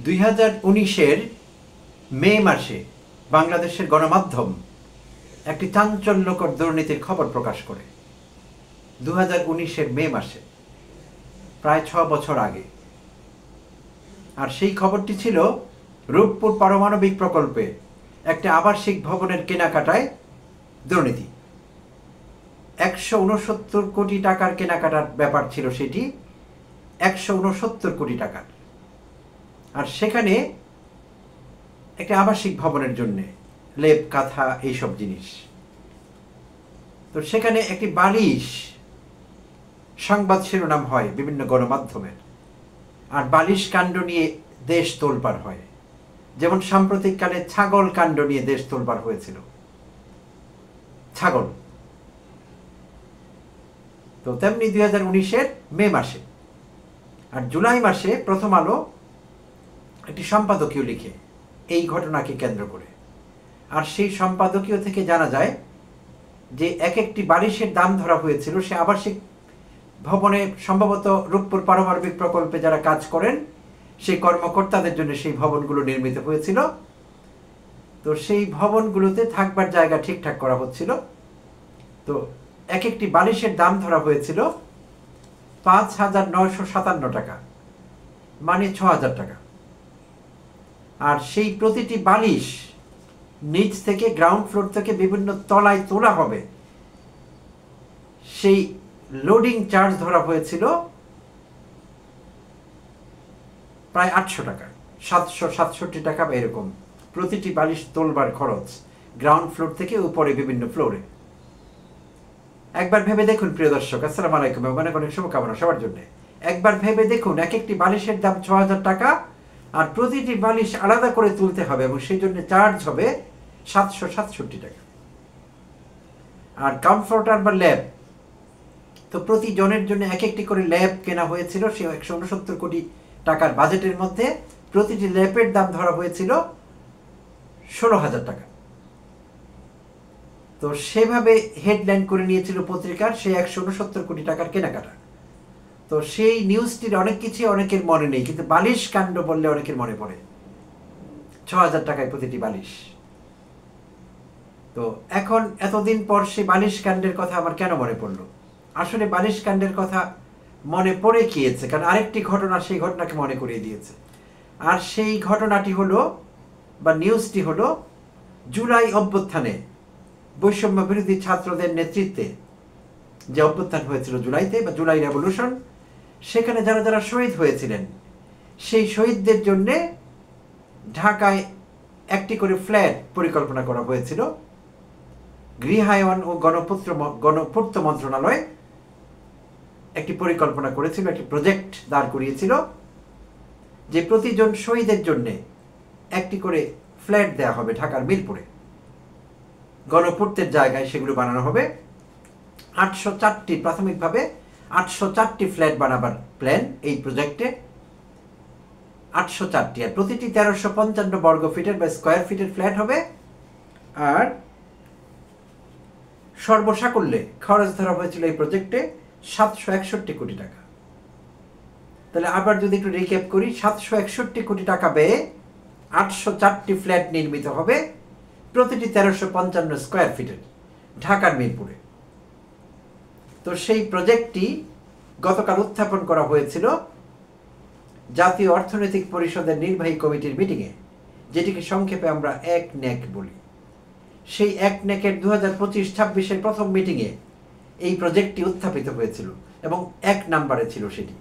2019-এর মে মাসে বাংলাদেশের গণমাধ্যম একটি চাঞ্চল্যকর দুর্নীতির খবর প্রকাশ করে। 2019-এর মে মাসে, প্রায় 6 বছর আগে। আর সেই খবরটি ছিল রূপপুর পারমাণবিক প্রকল্পে একটি আবাসিক ভবনের কেনাকাটায় দুর্নীতি। 169 কোটি টাকার কেনাকাটার ব্যাপার ছিল সেটি, 169 কোটি টাকার। আর সেখানে একটা আবাসিক ভবনের জন্যে লেপ কাঁথা এইসব জিনিস। তো সেখানে একটি বালিশ সংবাদ শিরোনাম হয় বিভিন্ন গণমাধ্যমের, আর বালিশ কাণ্ড নিয়ে দেশ তোলপাড় হয়। যেমন সাম্প্রতিককালে ছাগল কাণ্ড নিয়ে দেশ তোলপাড় হয়েছিল। ছাগল তো তেমনি 2019-এর মে মাসে। আর জুলাই মাসে প্রথম আলো একটি সম্পাদকীয় লিখে এই ঘটনাকে কেন্দ্র করে। আর সেই সম্পাদকীয় থেকে জানা যায় যে এক একটি বালিশের দাম ধরা হয়েছিল সে আবাসিক ভবনে, সম্ভবত রূপপুর পারমাণবিক প্রকল্পে যারা কাজ করেন সেই কর্মকর্তাদের জন্য সেই ভবনগুলো নির্মিত হয়েছিল। তো সেই ভবনগুলোতে থাকবার জায়গা ঠিকঠাক করা হচ্ছিল। তো এক একটি বালিশের দাম ধরা হয়েছিল 5,957 টাকা, মানে 6,000 টাকা। আর সেই প্রতিটি বালিশ নিচ থেকে, গ্রাউন্ড ফ্লোর থেকে বিভিন্ন তলায় তোলা হবে, সেই লোডিং চার্জ ধরা হয়েছিল প্রায় 800 টাকা, 767 টাকা বা এরকম প্রতিটি বালিশ তোলবার খরচ, গ্রাউন্ড ফ্লোর থেকে উপরে বিভিন্ন ফ্লোরে। একবার ভেবে দেখুন প্রিয় দর্শক, আসসালামু আলাইকুম, অনেক অনেক শুভকামনা সবার জন্য। একবার ভেবে দেখুন, এক একটি বালিশের দাম 6,000 টাকা, আর প্রতিটি বালিশ আলাদা করে তুলতে হবে এবং সেই জন্য চার্জ হবে 767 টাকা। আর কমফোর্টার বা ল্যাব, তো প্রতি জনের জন্য এক একটি করে ল্যাব কেনা হয়েছিল। সে 169 কোটি টাকার বাজেটের মধ্যে প্রতিটি ল্যাবের দাম ধরা হয়েছিল 16,000 টাকা। তো সেভাবে হেডলাইন করে নিয়েছিল পত্রিকার সেই 169 কোটি টাকার কেনাকাটা। তো সেই নিউজটির অনেক কিছু অনেকের মনে নেই, কিন্তু বালিশ কাণ্ড বললে অনেকের মনে পড়ে। 6,000 টাকায় প্রতিটি বালিশ। তো এখন এতদিন পর সেই বালিশ কাণ্ডের কথা আমার কেন মনে পড়লো? আসলে বালিশ কাণ্ডের কথা মনে পড়ে গিয়েছে কারণ আরেকটি ঘটনা সেই ঘটনাকে মনে করিয়ে দিয়েছে। আর সেই ঘটনাটি হলো, বা নিউজটি হলো, জুলাই অভ্যুত্থানে বৈষম্য বিরোধী ছাত্রদের নেতৃত্বে যে অভ্যুত্থান হয়েছিল জুলাইতে, বা জুলাই রেভলিউশন, সেখানে যারা যারা শহীদ হয়েছিলেন সেই শহীদদের জন্যে ঢাকায় একটি করে ফ্ল্যাট পরিকল্পনা করা হয়েছিল। গৃহায়ন ও গণপূর্ত মন্ত্রণালয় একটি পরিকল্পনা করেছিল, একটি প্রজেক্ট দাঁড় করিয়েছিল যে প্রতিজন শহীদের জন্যে একটি করে ফ্ল্যাট দেওয়া হবে ঢাকার মিরপুরে। গণপূর্তের জায়গায় সেগুলো বানানো হবে। 804টি, প্রাথমিকভাবে 804টি ফ্ল্যাট বানাবার প্ল্যান এই প্রজেক্টে। 804টি, আর প্রতিটি 1355 বর্গ ফিটের বা স্কোয়ার ফিটের ফ্ল্যাট হবে। আর সর্বসাকুল্যে খরচ ধরা হয়েছিল এই প্রজেক্টে 761 কোটি টাকা। তাহলে আবার যদি একটু রিক্যাপ করি, 761 কোটি টাকা ব্যয়ে 804টি ফ্ল্যাট নির্মিত হবে, প্রতিটি 1355 স্কোয়ার ফিটের, ঢাকার মিরপুরে। তো সেই প্রজেক্টটি গতকাল উত্থাপন করা হয়েছিল জাতীয় অর্থনৈতিক পরিষদের নির্বাহী কমিটির মিটিংয়ে, যেটিকে সংক্ষেপে আমরা একনেক বলি। সেই একনেকের 2025-26-এর প্রথম মিটিংয়ে এই প্রজেক্টটি উত্থাপিত হয়েছিল এবং 1 নম্বরে ছিল সেটি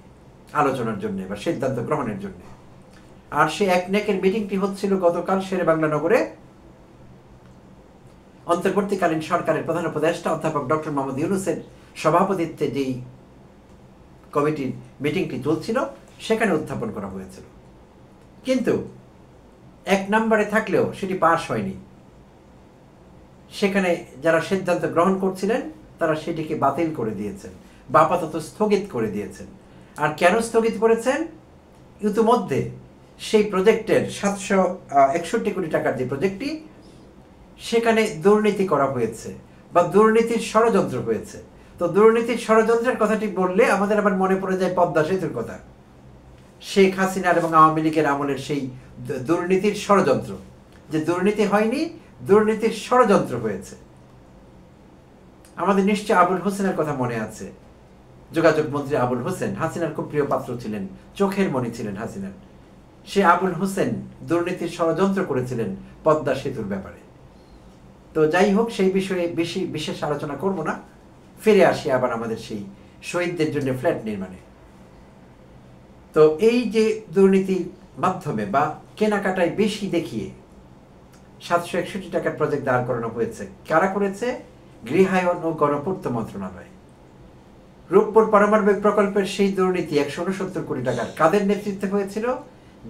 আলোচনার জন্য বা সিদ্ধান্ত গ্রহণের জন্য। আর সেই একনেকের মিটিংটি হচ্ছিল গতকাল শেরেবাংলা নগরে। অন্তর্বর্তীকালীন সরকারের প্রধান উপদেষ্টা অধ্যাপক ডক্টর মোহাম্মদ ইউনূসের সভাপতিত্বে যেই কমিটির মিটিংটি চলছিল সেখানে উত্থাপন করা হয়েছিল। কিন্তু 1 নম্বরে থাকলেও সেটি পাস হয়নি। সেখানে যারা সিদ্ধান্ত গ্রহণ করছিলেন তারা সেটিকে বাতিল করে দিয়েছেন বা আপাতত স্থগিত করে দিয়েছেন। আর কেন স্থগিত করেছেন? ইতিমধ্যে সেই প্রজেক্টের 761 কোটি টাকার যে প্রজেক্টটি, সেখানে দুর্নীতি করা হয়েছে বা দুর্নীতির ষড়যন্ত্র হয়েছে। তো দুর্নীতির ষড়যন্ত্রের কথাটি বললে আমাদের আবার মনে পড়ে যায় পদ্মা সেতুর কথা। শেখ হাসিনার এবং আওয়ামী লীগের আমলের সেই দুর্নীতির ষড়যন্ত্র, যে দুর্নীতি হয়নি, দুর্নীতির ষড়যন্ত্র হয়েছে। আমাদের নিশ্চয় আবুল হোসেনের কথা মনে আছে, যোগাযোগ মন্ত্রী আবুল হোসেন, হাসিনার খুব প্রিয় পাত্র ছিলেন, চোখের মণি ছিলেন হাসিনার। সে আবুল হোসেন দুর্নীতির ষড়যন্ত্র করেছিলেন পদ্মা সেতুর ব্যাপারে। তো যাই হোক, সেই বিষয়ে বেশি বিশেষ আলোচনা করব না, ফিরে আসি আবার আমাদের সেই শহীদদের জন্য ফ্ল্যাট নির্মাণে। তো এই যে দুর্নীতির মাধ্যমে বা কেনাকাটায় বেশি দেখিয়ে 761 টাকার প্রজেক্ট দাঁড় করানো হয়েছে, কারা করেছে? গৃহায়ন ও গণপূর্ত মন্ত্রণালয়। রূপপুর পারমাণবিক প্রকল্পের সেই দুর্নীতি 169 কোটি টাকার কাদের নেতৃত্বে হয়েছিল?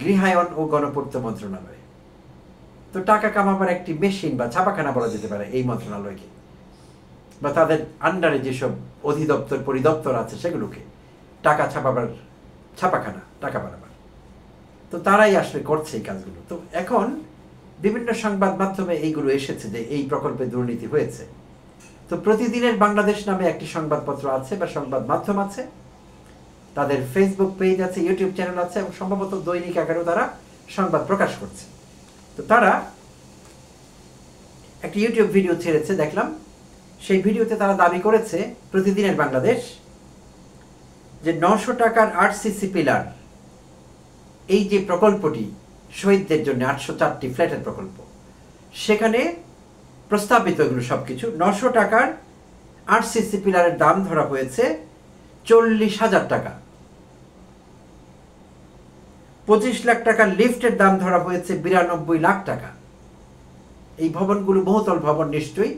গৃহায়ন ও গণপূর্ত মন্ত্রণালয়। তো টাকা কামাবার একটি মেশিন বা ছাপাখানা বলা যেতে পারে এই মন্ত্রণালয়কে, বা তাদের আন্ডারে যেসব অধিদপ্তর পরিদপ্তর আছে সেগুলোকে, টাকা ছাপাবার ছাপাখানা, টাকা বানাবার। তো তারাই আসলে করছে এই কাজগুলো। তো এখন বিভিন্ন সংবাদ মাধ্যমে এইগুলো এসেছে যে এই প্রকল্পে দুর্নীতি হয়েছে। তো প্রতিদিনের বাংলাদেশ নামে একটি সংবাদপত্র আছে বা সংবাদ মাধ্যম আছে, তাদের ফেসবুক পেজ আছে, ইউটিউব চ্যানেল আছে, এবং সম্ভবত দৈনিক আকারেও তারা সংবাদ প্রকাশ করছে। তো তারা একটি ইউটিউব ভিডিও ছেড়েছে, দেখলাম। সেই ভিডিওতে তারা দাবি করেছে প্রতিদিনের বাংলাদেশ যে 900 টাকার আরসিসি পিলার, এই যে প্রকল্পটি শহীদদের জন্য 804টি ফ্ল্যাটের প্রকল্প, সেখানে প্রস্তাবিত এগুলো সবকিছু 900 টাকার আরসিসি পিলারের দাম ধরা হয়েছে 40,000 টাকা। 25 লাখ টাকার লিফটের দাম ধরা হয়েছে 92 লাখ টাকা। এই ভবনগুলো বহুতল ভবন নিশ্চয়ই,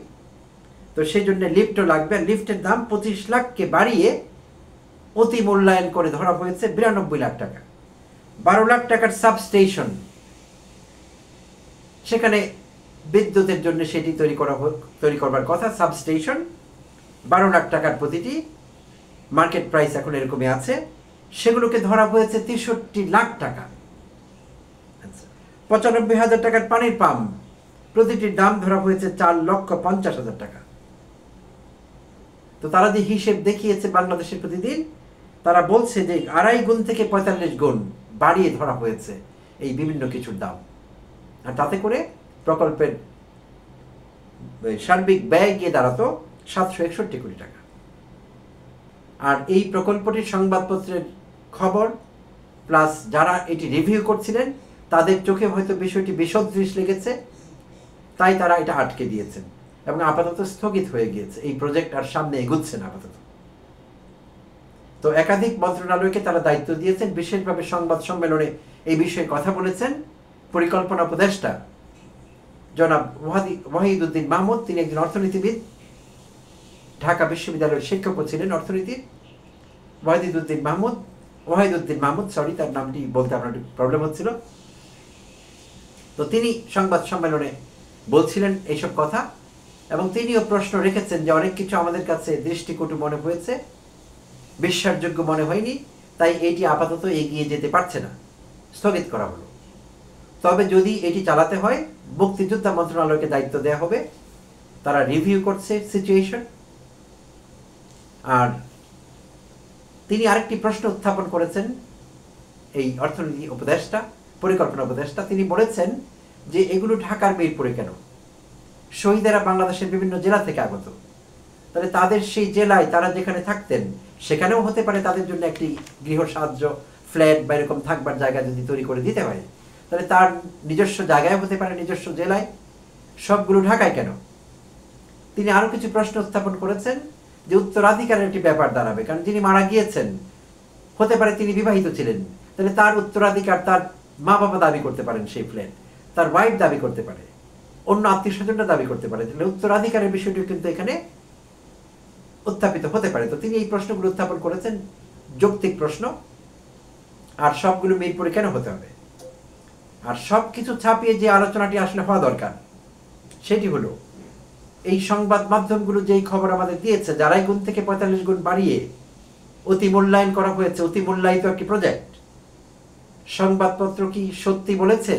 তো সেই জন্য লিফটও লাগবে। লিফটের দাম 25 লাখকে বাড়িয়ে অতি মূল্যায়ন করে ধরা হয়েছে 92 লাখ টাকা। 12 লাখ টাকার সাবস্টেশন, সেখানে বিদ্যুতের জন্য সেটি তৈরি করবার কথা। সাবস্টেশন 12 লাখ টাকার প্রতিটি, মার্কেট প্রাইস এখন এরকমই আছে। সেগুলোকে ধরা হয়েছে 63 লাখ টাকা। 95,000 টাকার পানির পাম্প, প্রতিটির দাম ধরা হয়েছে 4,50,000 টাকা। তো তারা যে হিসেব দেখিয়েছে বাংলাদেশের প্রতিদিন, তারা বলছে যে 2.5 গুণ থেকে 45 গুণ বাড়িয়ে ধরা হয়েছে এই বিভিন্ন কিছুর দাম। আর তাতে করে প্রকল্পের সার্বিক ব্যয় গিয়ে দাঁড়াতো 761 কোটি টাকা। আর এই প্রকল্পটির সংবাদপত্রের খবর প্লাস যারা এটি রিভিউ করছিলেন, তাদের চোখে হয়তো বিষয়টি বিসদৃশ লেগেছে, তাই তারা এটা আটকে দিয়েছেন এবং আপাতত স্থগিত হয়ে গিয়েছে। এই প্রজেক্ট আর সামনে এগুচ্ছে না আপাতত। তো একাধিক মন্ত্রণালয়কে তারা দায়িত্ব দিয়েছেন। বিশেষভাবে সংবাদ সম্মেলনে এই বিষয়ে কথা বলেছেন পরিকল্পনা উপদেষ্টা জনাব ওয়াহিদুদ্দিন মাহমুদ। তিনি একজন অর্থনীতিবিদ, ঢাকা বিশ্ববিদ্যালয়ের শিক্ষকও ছিলেন অর্থনীতির। ওয়াহিদুদ্দিন মাহমুদ, সরি, তার নামটি বলতে আপনার প্রবলেম হচ্ছিল। তো তিনি সংবাদ সম্মেলনে বলছিলেন এইসব কথা, এবং তিনিও প্রশ্ন রেখেছেন যে অনেক কিছু আমাদের কাছে দৃষ্টিকটু মনে হয়েছে, বিশ্বাসযোগ্য মনে হয়নি, তাই এটি আপাতত এগিয়ে যেতে পারছে না, স্থগিত করা হলো। তবে যদি এটি চালাতে হয়, মুক্তিযোদ্ধা মন্ত্রণালয়কে দায়িত্ব দেওয়া হবে, তারা রিভিউ করছে সিচুয়েশন। আর তিনি আরেকটি প্রশ্ন উত্থাপন করেছেন এই অর্থনীতি উপদেষ্টা, পরিকল্পনা উপদেষ্টা। তিনি বলেছেন যে এগুলো ঢাকার মিরপুরে কেন? শহীদেরা বাংলাদেশের বিভিন্ন জেলা থেকে আগত, তাহলে তাদের সেই জেলায় তারা যেখানে থাকতেন সেখানেও হতে পারে তাদের জন্য একটি গৃহ সাহায্য ফ্ল্যাট বা এরকম থাকবার জায়গা যদি তৈরি করে দিতে হয়, তাহলে তার নিজস্ব জায়গায় হতে পারে, নিজস্ব জেলায়। সবগুলো ঢাকায় কেন? তিনি আরো কিছু প্রশ্ন উত্থাপন করেছেন যে উত্তরাধিকারের একটি ব্যাপার দাঁড়াবে, কারণ যিনি মারা গিয়েছেন হতে পারে তিনি বিবাহিত ছিলেন, তাহলে তার উত্তরাধিকার তার মা বাবা দাবি করতে পারেন সেই ফ্ল্যাট, তার ওয়াইফ দাবি করতে পারে, অন্য আত্মীয় স্বজনরা দাবি করতে পারে, তাহলে উত্তরাধিকারের বিষয়টি কিন্তু এখানে উত্থাপিত হতে পারে। তো তিনি এই প্রশ্নগুলো উত্থাপন করেছেন, যৌক্তিক প্রশ্ন। আর সবগুলো মিরপুরে কেন হতে হবে? আর সবকিছু ছাপিয়ে যে আলোচনাটি আসলে হওয়া দরকার সেটি হলো এই সংবাদ মাধ্যমগুলো যেই খবর আমাদের দিয়েছে, যারাই গুণ থেকে 45 গুণ বাড়িয়ে অতি মূল্যায়ন করা হয়েছে, অতি মূল্যায়িত একটি প্রজেক্ট, সংবাদপত্র কি সত্যি বলেছে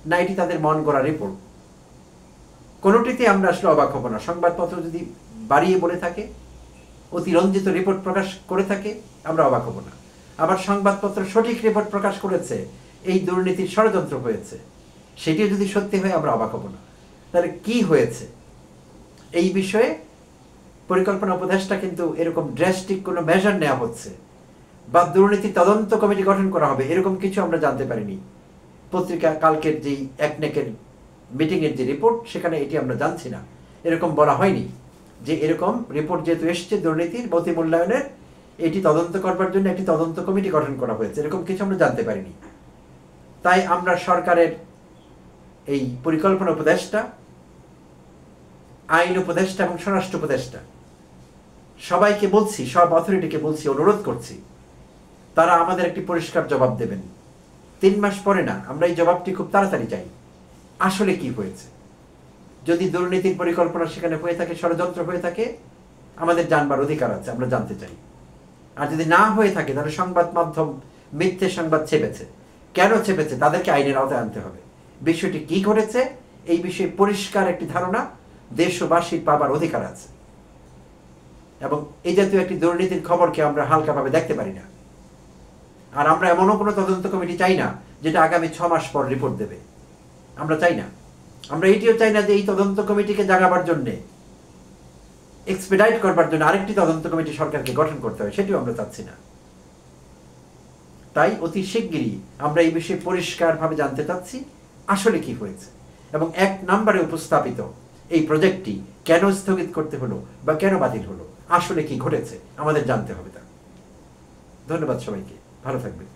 না এটি তাদের মন গড়া রিপোর্ট? কোনোটিতে আমরা আসলে অবাক হব না। সংবাদপত্র যদি বাড়িয়ে বলে থাকে, অতিরঞ্জিত রিপোর্ট প্রকাশ করে থাকে, আমরা অবাক হব না। আবার সংবাদপত্র সঠিক রিপোর্ট প্রকাশ করেছে এই দুর্নীতির ষড়যন্ত্র হয়েছে, সেটিও যদি সত্যি হয় আমরা অবাক হব না। তাহলে কি হয়েছে এই বিষয়ে পরিকল্পনা উপদেষ্টা কিন্তু এরকম ড্রাস্টিক কোনো মেজার নেওয়া হচ্ছে বা দুর্নীতি তদন্ত কমিটি গঠন করা হবে এরকম কিছু আমরা জানতে পারিনি। পত্রিকা কালকের যেই একনেকের মিটিংয়ের যে রিপোর্ট সেখানে এটি আমরা জানছি না, এরকম বলা হয়নি যে এরকম রিপোর্ট যেহেতু এসছে দুর্নীতির মতি মূল্যায়নের, এটি তদন্ত করবার জন্য একটি তদন্ত কমিটি গঠন করা হয়েছে, এরকম কিছু আমরা জানতে পারিনি। তাই আমরা সরকারের এই পরিকল্পনা উপদেষ্টা, আইন উপদেষ্টা এবং স্বরাষ্ট্র উপদেষ্টা সবাইকে বলছি, সব অথরিটিকে বলছি, অনুরোধ করছি তারা আমাদের একটি পরিষ্কার জবাব দেবেন। 3 মাস পরে না, আমরা এই জবাবটি খুব তাড়াতাড়ি চাই। আসলে কি হয়েছে? যদি দুর্নীতির পরিকল্পনা সেখানে হয়ে থাকে, ষড়যন্ত্র হয়ে থাকে, আমাদের জানবার অধিকার আছে, আমরা জানতে চাই। আর যদি না হয়ে থাকে তাহলে সংবাদ মাধ্যম মিথ্যে সংবাদ ছেপেছে, কেন ছেপেছে তাদেরকে আইনের আওতায় আনতে হবে। বিষয়টি কি ঘটেছে এই বিষয়ে পরিষ্কার একটি ধারণা দেশবাসীর পাবার অধিকার আছে, এবং এই জাতীয় একটি দুর্নীতির খবরকে আমরা হালকাভাবে দেখতে পারি না। আর আমরা এমনও কোনো তদন্ত কমিটি চাই না যেটা আগামী 6 মাস পর রিপোর্ট দেবে, আমরা চাই না। আমরা এটিও চাই না যে এই তদন্ত কমিটিকে জাগাবার জন্যে, এক্সপেডাইট করবার জন্য আরেকটি তদন্ত কমিটি সরকারকে গঠন করতে হবে, সেটিও আমরা চাচ্ছি না। তাই অতি শিগগিরই আমরা এই বিষয়ে পরিষ্কারভাবে জানতে চাচ্ছি আসলে কি হয়েছে, এবং 1 নম্বরে উপস্থাপিত এই প্রজেক্টটি কেন স্থগিত করতে হলো বা কেন বাতিল হলো, আসলে কি ঘটেছে আমাদের জানতে হবে তা। ধন্যবাদ সবাইকে, ভালো থাকবেন।